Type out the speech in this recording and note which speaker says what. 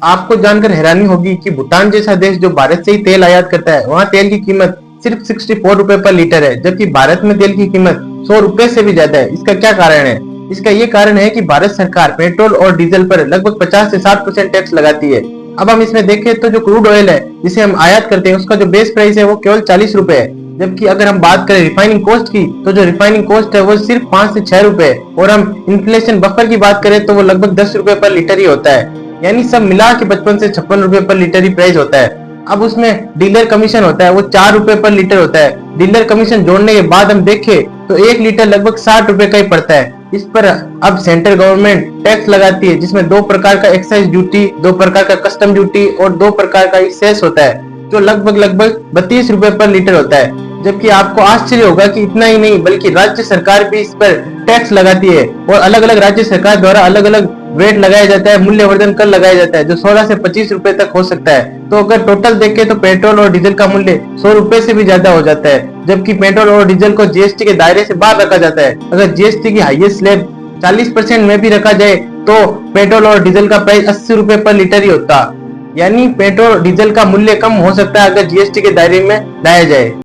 Speaker 1: आपको जानकर हैरानी होगी कि भूटान जैसा देश जो भारत से ही तेल आयात करता है, वहाँ तेल की कीमत सिर्फ 64 रुपए पर लीटर है, जबकि भारत में तेल की कीमत 100 रुपए से भी ज्यादा है। इसका क्या कारण है? इसका ये कारण है कि भारत सरकार पेट्रोल और डीजल पर लगभग 50 से 60% टैक्स लगाती है। अब हम इसमें देखें तो जो क्रूड ऑयल है जिसे हम आयात करते हैं, उसका जो बेस प्राइस है वो केवल 40 रुपए है, जबकि अगर हम बात करें रिफाइनिंग कॉस्ट की, तो जो रिफाइनिंग कॉस्ट है वो सिर्फ 5 से 6 रुपए है, और हम इन्फ्लेशन बफर की बात करें तो वो लगभग 10 रुपए पर लीटर ही होता है। यानी सब मिला के 55 से 56 रुपए पर लीटर ही प्राइस होता है। अब उसमें डीलर कमीशन होता है, वो 4 रुपए पर लीटर होता है। डीलर कमीशन जोड़ने के बाद हम देखें तो 1 लीटर लगभग 60 रुपए का ही पड़ता है। इस पर अब सेंट्रल गवर्नमेंट टैक्स लगाती है, जिसमें 2 प्रकार का एक्साइज ड्यूटी, 2 प्रकार का कस्टम ड्यूटी और 2 प्रकार का सेस होता है, जो लगभग 32 रुपए पर लीटर होता है। जबकि आपको आश्चर्य होगा कि इतना ही नहीं, बल्कि राज्य सरकार भी इस पर टैक्स लगाती है, और अलग अलग राज्य सरकार द्वारा अलग अलग वेट लगाया जाता है, मूल्यवर्धन कर लगाया जाता है, जो 16 से 25 रुपए तक हो सकता है। तो अगर टोटल देखें तो पेट्रोल और डीजल का मूल्य 100 रुपए से भी ज्यादा हो जाता है, जबकि पेट्रोल और डीजल को जीएसटी के दायरे से बाहर रखा जाता है। अगर जीएसटी की हाईएस्ट स्लैब 40% में भी रखा जाए तो पेट्रोल और डीजल का प्राइस 80 रुपए पर लीटर ही होता। यानी पेट्रोल डीजल का मूल्य कम हो सकता है अगर जीएसटी के दायरे में लाया जाए।